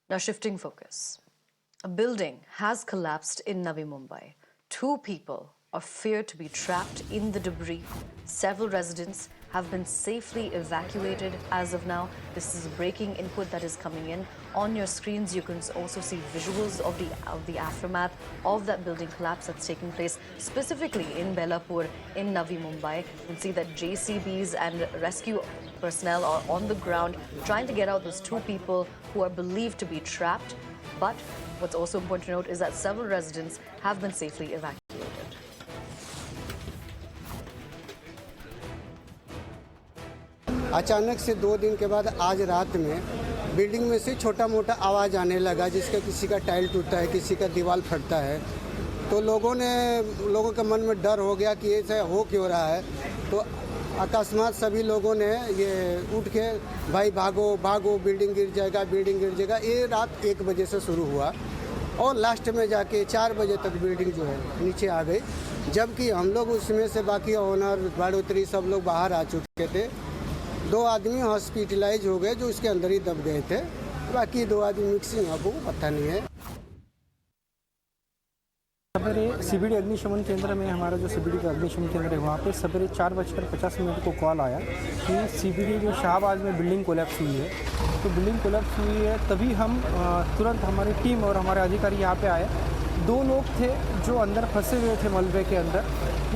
Now shifting focus. A building has collapsed in Navi Mumbai. 2 people are feared to be trapped in the debris. Several residents have been safely evacuated as of now. This is a breaking input that is coming in. On your screens, you can also see visuals of the aftermath of that building collapse that's taking place specifically in Belapur in Navi Mumbai. You can see that JCBs and rescue personnel are on the ground trying to get out those 2 people who are believed to be trapped. But what's also important to note is that several residents have been safely evacuated. अचानक से 2 दिन के बाद आज रात में building में से छोटा मोटा आवाज़ आने लगा, जिसका किसी का टाइल टूटता है, किसी का दीवार फटता है। तो लोगों के मन में डर हो गया कि ऐसा हो क्यों रहा है। तो अकस्मात सभी लोगों ने ये उठ के भाई भागो भागो, बिल्डिंग गिर जाएगा। ये रात 1 बजे से शुरू हुआ और लास्ट में जाके 4 बजे तक बिल्डिंग जो है नीचे आ गई, जबकि हम लोग उसमें से बाकी ओनर बाड़ोतरी सब लोग बाहर आ चुके थे। 2 आदमी हॉस्पिटलाइज हो गए जो उसके अंदर ही दब गए थे, बाकी 2 आदमी मिक्सिंग आपको पता नहीं है। सवेरे सीबीडी अग्निशमन केंद्र में हमारा जो सीबीडी का अग्निशमन केंद्र है वहाँ पे सवेरे 4:50 को कॉल आया कि सीबीडी जो शाहबाज में बिल्डिंग कोलैप्स हुई है। तो बिल्डिंग कोलैप्स हुई है, तभी हम तुरंत हमारी टीम और हमारे अधिकारी यहाँ पे आए। 2 लोग थे जो अंदर फंसे हुए थे मलबे के अंदर।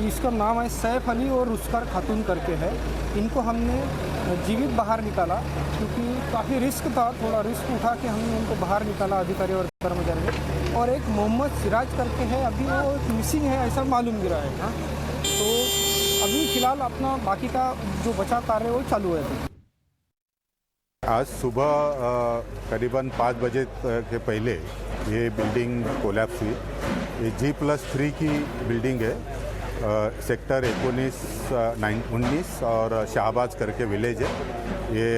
इसका नाम है सैफ अली और रुस्कार खातून करके है। इनको हमने जीवित बाहर निकाला क्योंकि काफ़ी रिस्क था, थोड़ा रिस्क उठा के हमने उनको बाहर निकाला अधिकारी और कर्मचारी ने। और एक मोहम्मद सिराज करके है, अभी वो मिसिंग है ऐसा मालूम गिरा है। हाँ, तो अभी फ़िलहाल अपना बाकी का जो बचाव कार्य वो चालू है। आज सुबह करीबन 5 बजे के पहले ये बिल्डिंग कोलैप्स हुई। ये G+3 की बिल्डिंग है। सेक्टर 19 और शाहबाज करके विलेज है। ये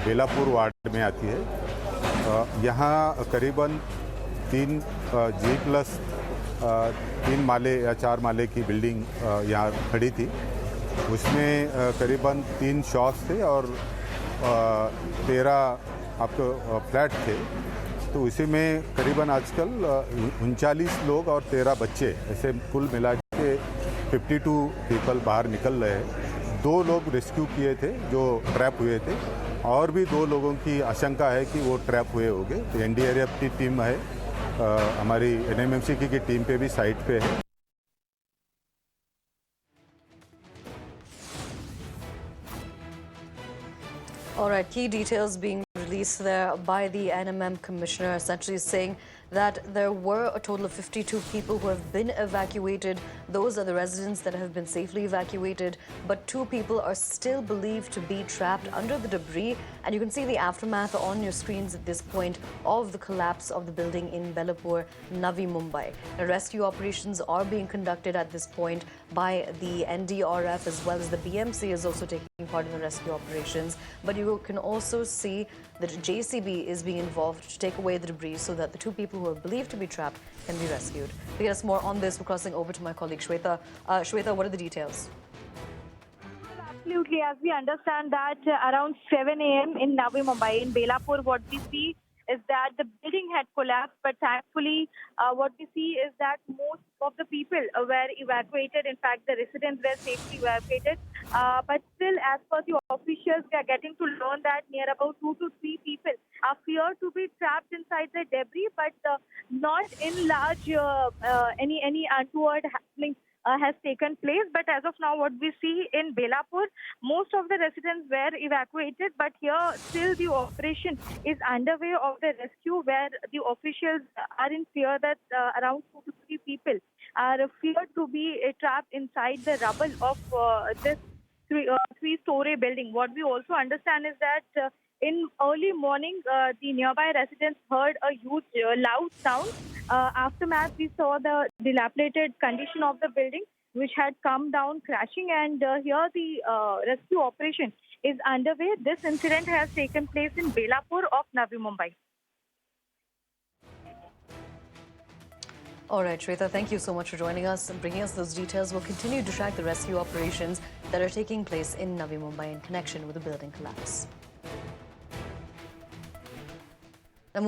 बेलापुर वार्ड में आती है। यहाँ करीबन 3 माले या 4 माले की बिल्डिंग यहाँ खड़ी थी। उसमें करीबन 3 शॉप्स थे और 13 आपको फ्लैट थे। तो उसी में करीबन आजकल 39 लोग और 13 बच्चे, ऐसे कुल मिला के 52 पीपल बाहर निकल रहे हैं। 2 लोग रेस्क्यू किए थे जो ट्रैप हुए थे, और भी 2 लोगों की आशंका है कि वो ट्रैप हुए होंगे। तो NDRF की टीम है, हमारी NMMC की टीम पे भी साइट पे है। All right, key details being released there by the NMM commissioner, essentially saying that there were a total of 52 people who have been evacuated. Those are the residents that have been safely evacuated, but 2 people are still believed to be trapped under the debris. And you can see the aftermath on your screens at this point of the collapse of the building in Belapur, Navi Mumbai. Now, rescue operations are being conducted at this point by the NDRF, as well as the BMC is also taking part in the rescue operations. But you can also see that JCB is being involved to take away the debris so that the 2 people who are believed to be trapped can be rescued. To get us more on this, we're crossing over to my colleague Shweta. Shweta, what are the details? Absolutely. As we understand that around 7 a.m. in Navi Mumbai, in Belapur, what we see is that the building had collapsed, but thankfully what we see is that most of the people were evacuated. In fact, the residents were safely evacuated. But still, as per the officials, we are getting to learn that near about 2 to 3 people are feared to be trapped inside the debris, but not in large any untoward happening has taken place. But as of now, what we see in Belapur, most of the residents were evacuated, but here still the operation is underway of the rescue, where the officials are in fear that around 2 to 3 people are feared to be trapped inside the rubble of this 3-story building. What we also understand is that in early morning, the nearby residents heard a huge loud sound. Aftermath, we saw the dilapidated condition of the building, which had come down crashing, and here the rescue operation is underway. This incident has taken place in Belapur of Navi Mumbai. All right, Shweta, thank you so much for joining us and bringing us those details. We'll continue to track the rescue operations that are taking place in Navi Mumbai in connection with the building collapse. Now,